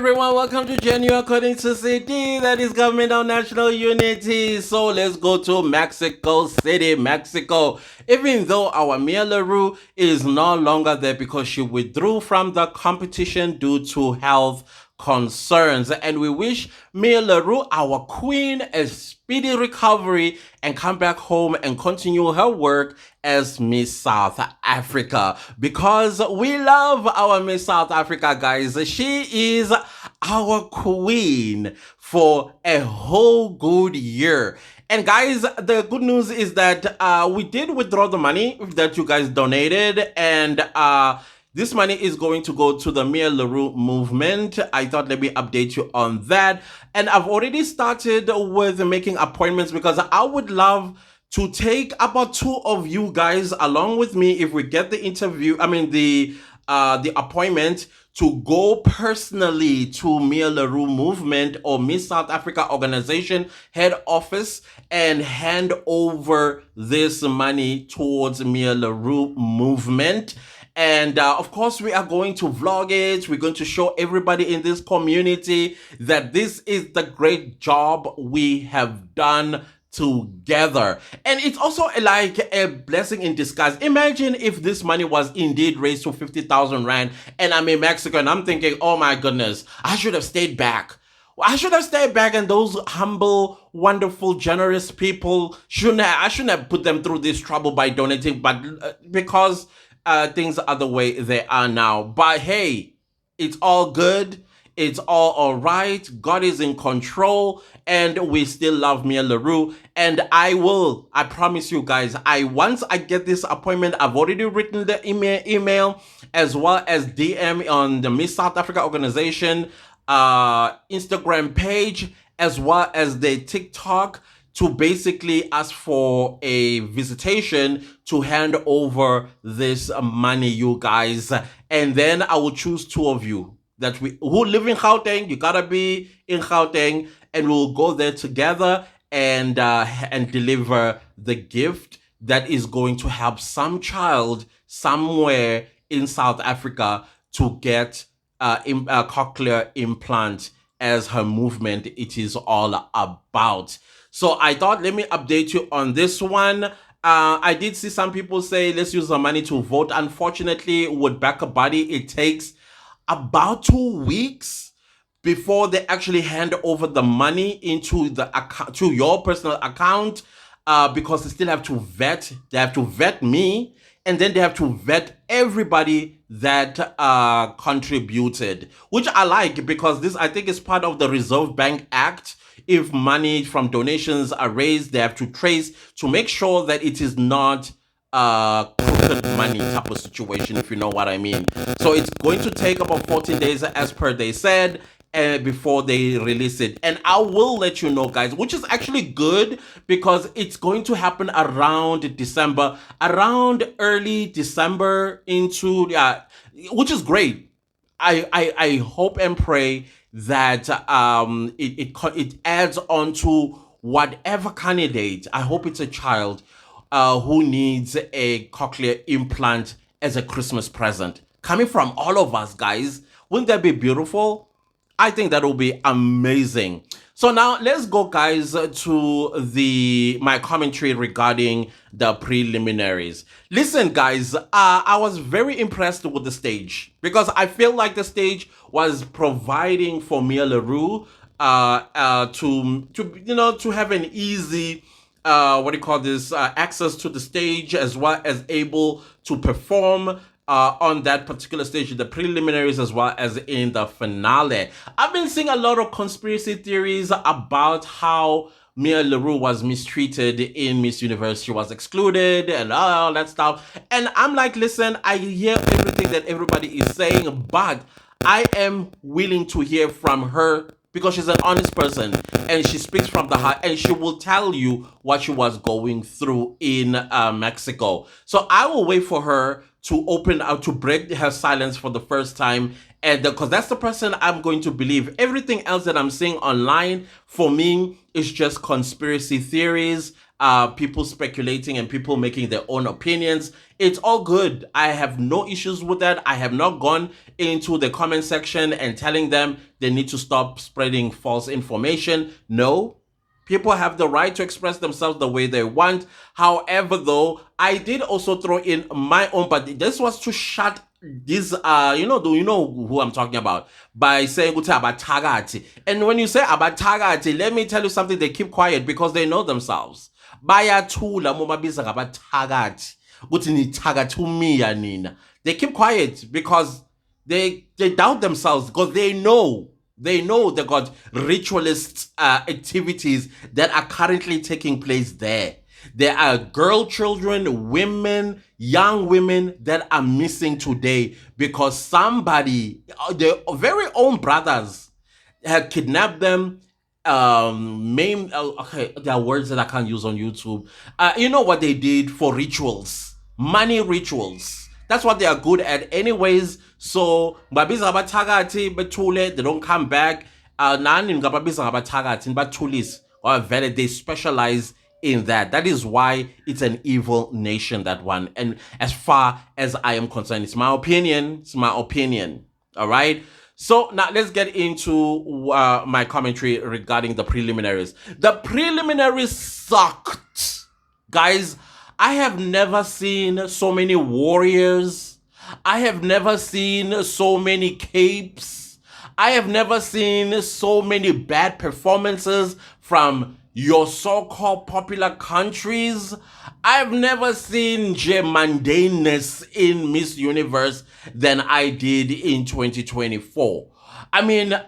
everyone, welcome to Genuine According to City, that is Government of National Unity. So let's go to Mexico City, Mexico. Even though our Mia LaRue is no longer there because she withdrew from the competition due to health concerns. And we wish Mia LaRue, our queen, a speedy recovery and come back home and continue her work as Miss South Africa, because we love our Miss South Africa, guys. She is our queen for a whole good year. And guys, the good news is that we did withdraw the money that you guys donated, and this money is going to go to the Mia LaRue movement. I thought let me update you on that. And I've already started with making appointments because I would love to take about 2 of you guys along with me if we get the appointment to go personally to Mia LaRue movement or Miss South Africa organization head office and hand over this money towards Mia LaRue movement. And of course, we are going to vlog it. We're going to show everybody in this community that this is the great job we have done together. And it's also like a blessing in disguise. Imagine if this money was indeed raised to 50,000 Rand and I'm in Mexico and I'm thinking, oh my goodness, I should have stayed back. I should have stayed back, and those humble, wonderful, generous people I shouldn't have put them through this trouble by donating, but because things are the way they are now. But hey, it's all good. It's all right. God is in control, and we still love Mia LaRue. And I promise you guys, once I get this appointment, I've already written the email as well as DM on the Miss South Africa organization Instagram page, as well as the TikTok, to basically ask for a visitation to hand over this money, you guys. And then I will choose 2 of you who live in Gauteng. You gotta be in Gauteng, and we'll go there together and deliver the gift that is going to help some child somewhere in South Africa to get a cochlear implant, as her movement it is all about. So I thought, let me update you on this one. I did see some people say, let's use the money to vote. Unfortunately, with BackaBuddy, it takes about 2 weeks before they actually hand over the money into the account, to your personal account, because they still have to vet. They have to vet me, and then they have to vet everybody that contributed, which I like, because this, I think, is part of the Reserve Bank Act. If money from donations are raised, they have to trace to make sure that it is not crooked money type of situation, if you know what I mean. So it's going to take about 14 days as per they said, before they release it. And I will let you know, guys, which is actually good, because it's going to happen around December, around early December into, which is great. I hope and pray that it adds on to whatever candidate. I hope it's a child who needs a cochlear implant as a Christmas present, coming from all of us, guys. Wouldn't that be beautiful? I think that will be amazing. So now let's go, guys, to my commentary regarding the preliminaries. Listen, guys, I was very impressed with the stage, because I feel like the stage was providing for Mia LaRue to have an easy access to the stage, as well as able to perform on that particular stage, the preliminaries as well as in the finale. I've been seeing a lot of conspiracy theories about how Mia LaRue was mistreated in Miss Universe. She was excluded and all that stuff. And I'm like, listen, I hear everything that everybody is saying, but I am willing to hear from her, because she's an honest person and she speaks from the heart, and she will tell you what she was going through in Mexico. So I will wait for her to open out, to break her silence for the first time, and because that's the person I'm going to believe. Everything else that I'm seeing online, for me, is just conspiracy theories. people speculating and people making their own opinions. It's all good. I have no issues with that. I have not gone into the comment section and telling them they need to stop spreading false information. No, people have the right to express themselves the way they want. However, though, I did also throw in my own, but this was to shut this, do you know who I'm talking about? By saying about tagati. And when you say about tagati, let me tell you something, they keep quiet because they know themselves. Bayathula momabiza ngabathakathi. Ukuthi nithakathumia nina. They keep quiet because they doubt themselves because they know they got ritualist activities that are currently taking place there. There are girl children, women, young women that are missing today because somebody, their very own brothers, had kidnapped them, maimed. Okay, there are words that I can't use on YouTube. You know what they did for rituals, money rituals. That's what they are good at, anyways. So, babiza abathakathi bethule, they don't come back. Nani ngababiza ngabathakathi bathulis or valid. They specialize in that. That is why it's an evil nation, that one. And as far as I am concerned, it's my opinion. It's my opinion. All right. So now let's get into my commentary regarding the preliminaries. The preliminaries sucked. Guys, I have never seen so many warriors. I have never seen so many capes. I have never seen so many bad performances from your so-called popular countries. I've never seen mundaneness in Miss Universe than I did in 2024. I mean,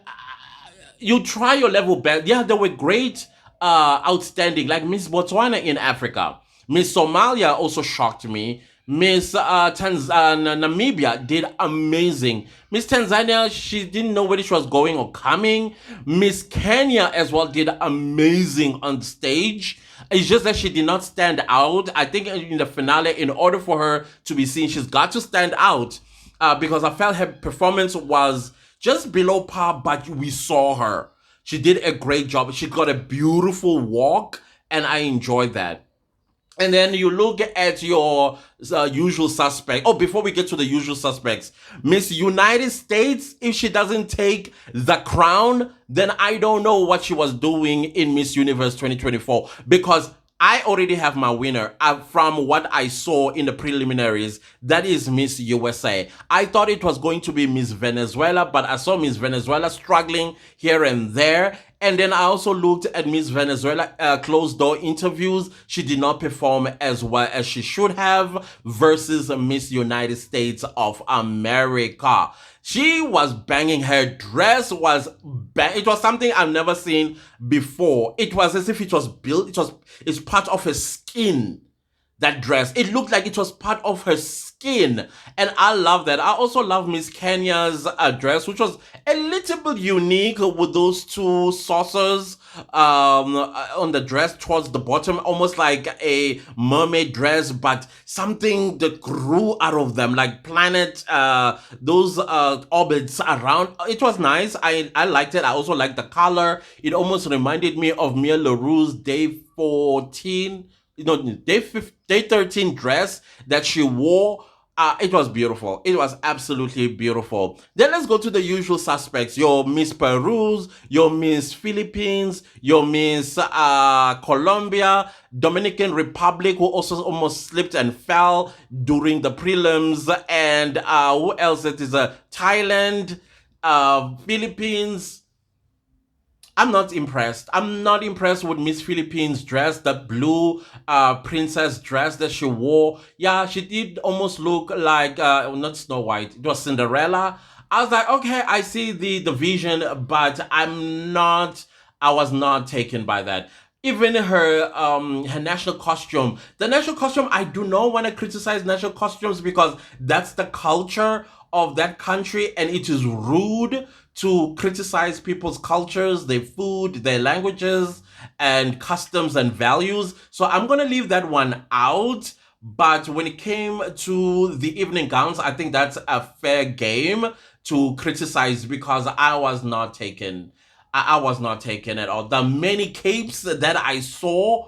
you try your level best. Yeah, they were great, outstanding, like Miss Botswana in Africa. Miss Somalia also shocked me. Miss Namibia did amazing. Miss Tanzania, she didn't know whether she was going or coming. Miss Kenya as well did amazing on stage. It's just that she did not stand out. I think in the finale, in order for her to be seen, she's got to stand out because I felt her performance was just below par, but we saw her. She did a great job. She got a beautiful walk, and I enjoyed that. And then you look at your usual suspect. Oh, before we get to the usual suspects, Miss United States, if she doesn't take the crown, then I don't know what she was doing in Miss Universe 2024 because I already have my winner from what I saw in the preliminaries. That is Miss USA. I thought it was going to be Miss Venezuela, but I saw Miss Venezuela struggling here and there. And then I also looked at Miss Venezuela closed door interviews. She did not perform as well as she should have versus Miss United States of America. She was banging. Her dress was it was something I've never seen before. It was as if it was built. It's part of her skin. That dress, it looked like it was part of her skin, and I love that. I also love Miss Kenya's dress, which was a little bit unique with those two saucers on the dress towards the bottom, almost like a mermaid dress, but something that grew out of them, like planet, those orbits around. It was nice. I liked it. I also liked the color. It almost reminded me of Mia LaRue's Day 14. Day 13 dress that she wore. It was beautiful. It was absolutely beautiful. Then let's go to the usual suspects. Your Miss Peru's, your Miss Philippines, your Miss Colombia, Dominican Republic, who also almost slipped and fell during the prelims, and who else? It is Thailand, Philippines. I'm not impressed. I'm not impressed with Miss Philippines' dress, that blue princess dress that she wore. Yeah, she did almost look like, not Snow White, it was Cinderella. I was like, okay, I see the vision, but I was not taken by that. Even her national costume. The national costume, I do not want to criticize national costumes because that's the culture of that country, and it is rude to criticize people's cultures, their food, their languages, and customs and values. So I'm going to leave that one out. But when it came to the evening gowns, I think that's a fair game to criticize because I was not taken. I was not taken at all. The many capes that I saw,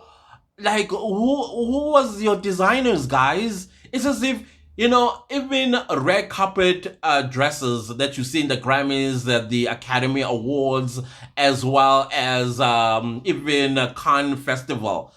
like who was your designers, guys? It's as if, even red carpet dresses that you see in the Grammys, the Academy Awards, as well as even a Cannes Festival.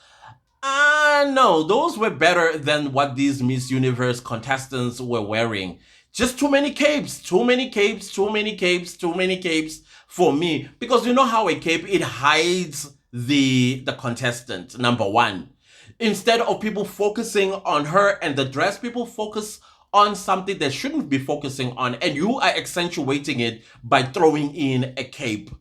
No, those were better than what these Miss Universe contestants were wearing. Just too many capes, too many capes, too many capes, too many capes for me. Because you know how a cape, it hides the contestant, number one. Instead of people focusing on her and the dress, people focus on something they shouldn't be focusing on, and you are accentuating it by throwing in a cape.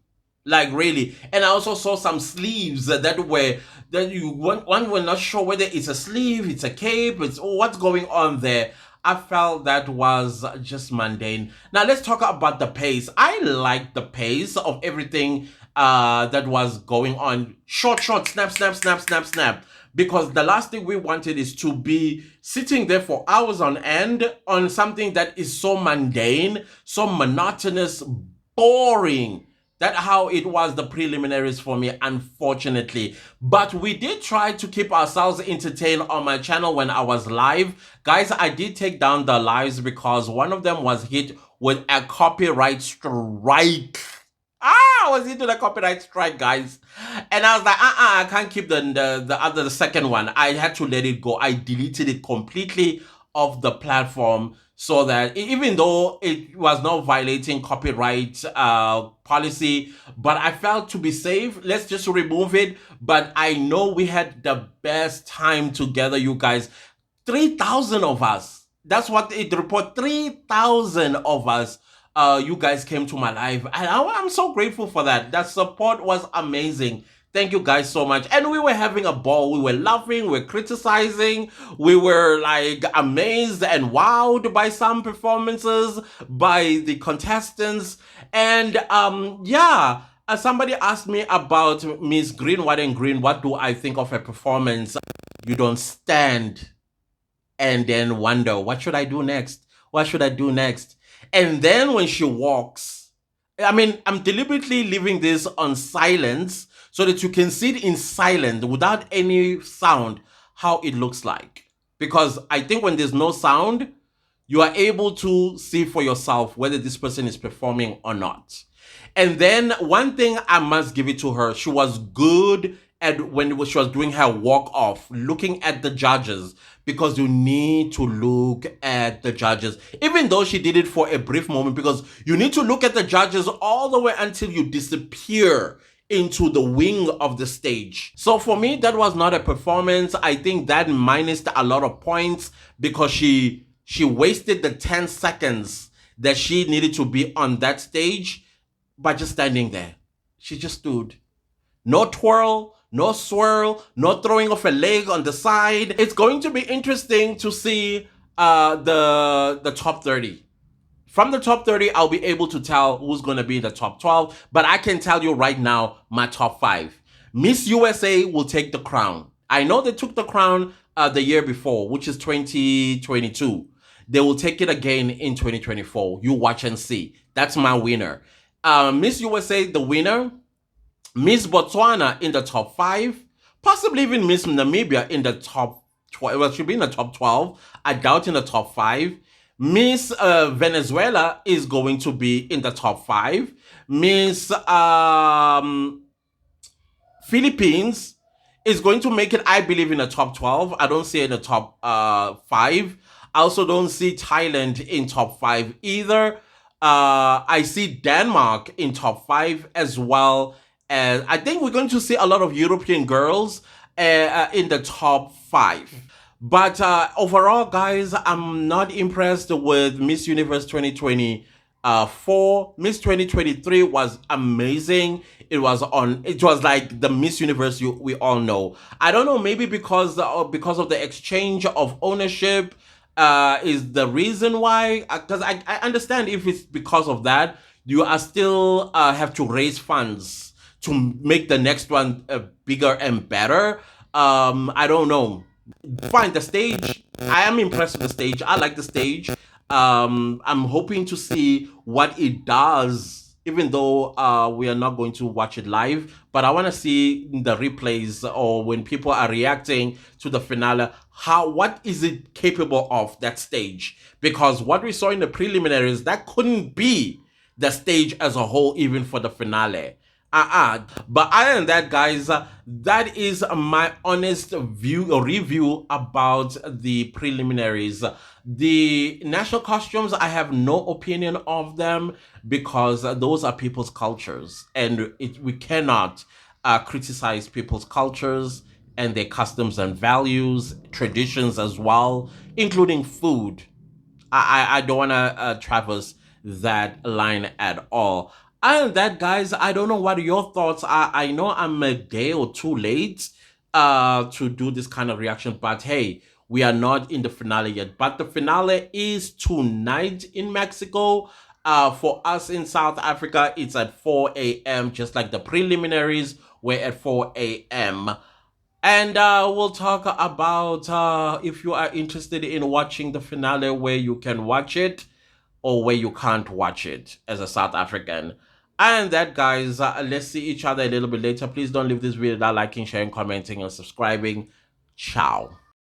Like really. And I also saw some sleeves that were that you one were not sure whether it's a sleeve, it's a cape, it's what's going on there. I felt that was just mundane. Now let's talk about the pace. I like the pace of everything that was going on. Short, short, snap, snap, snap, snap, snap. Because the last thing we wanted is to be sitting there for hours on end on something that is so mundane, so monotonous, boring. That's how it was the preliminaries for me, unfortunately. But we did try to keep ourselves entertained on my channel when I was live. Guys, I did take down the lives because one of them was hit with a copyright strike. I was into the copyright strike, guys. And I was like, I can't keep the second one. I had to let it go. I deleted it completely off the platform so that even though it was not violating copyright policy, but I felt to be safe, let's just remove it. But I know we had the best time together, you guys. 3,000 of us. That's what it report. 3,000 of us. You guys came to my live, and I'm so grateful for that. That support was amazing. Thank you guys so much. And we were having a ball. We were laughing, we were criticizing, we were like amazed and wowed by some performances, by the contestants. And yeah, somebody asked me about Miss Green, White and Green. What do I think of her performance? You don't stand and then wonder, what should I do next? What should I do next? And then when she walks, I mean, I'm deliberately leaving this on silence so that you can see it in silence without any sound how it looks like. Because I think when there's no sound, you are able to see for yourself whether this person is performing or not. And then one thing I must give it to her, she was good at when she was doing her walk off, looking at the judges, because you need to look at the judges, even though she did it for a brief moment, because you need to look at the judges all the way until you disappear into the wing of the stage. So for me, that was not a performance. I think that minused a lot of points because she wasted the 10 seconds that she needed to be on that stage by just standing there. She just stood. No twirl, no swirl, no throwing of a leg on the side. It's going to be interesting to see the top 30. From the top 30, I'll be able to tell who's going to be in the top 12. But I can tell you right now, my top 5. Miss USA will take the crown. I know they took the crown the year before, which is 2022. They will take it again in 2024. You watch and see. That's my winner. Miss USA, the winner. Miss Botswana in the top 5. Possibly even Miss Namibia in the top 12. Well, she'll be in the top 12. I doubt in the top 5. Miss Venezuela is going to be in the top 5. Miss Philippines is going to make it, I believe, in the top 12. I don't see it in the top 5. I also don't see Thailand in top 5 either. I see Denmark in top 5 as well. And I think we're going to see a lot of European girls in the top 5. But overall, guys, I'm not impressed with Miss Universe 2024. Miss 2023 was amazing. It was like the Miss Universe we all know. I don't know, maybe because of the exchange of ownership is the reason why. Because I understand if it's because of that, you are still have to raise funds to make the next one bigger and better. I don't know. Fine, the stage. I am impressed with the stage. I like the stage. I'm hoping to see what it does even though we are not going to watch it live, but I want to see the replays or when people are reacting to the finale, what is it capable of, that stage? Because what we saw in the preliminaries, that couldn't be the stage as a whole, even for the finale. But other than that, guys, that is my honest view or review about the preliminaries. The national costumes, I have no opinion of them because those are people's cultures, and we cannot criticize people's cultures and their customs and values, traditions as well, including food. I don't want to traverse that line at all. Other than that, guys, I don't know what your thoughts are. I know I'm a day or two late to do this kind of reaction, but hey, we are not in the finale yet. But the finale is tonight in Mexico. For us in South Africa, it's at 4 a.m., just like the preliminaries were at 4 a.m. And we'll talk about if you are interested in watching the finale, where you can watch it or where you can't watch it as a South African. And that, guys, let's see each other a little bit later. Please don't leave this video without liking, sharing, commenting, and subscribing. Ciao.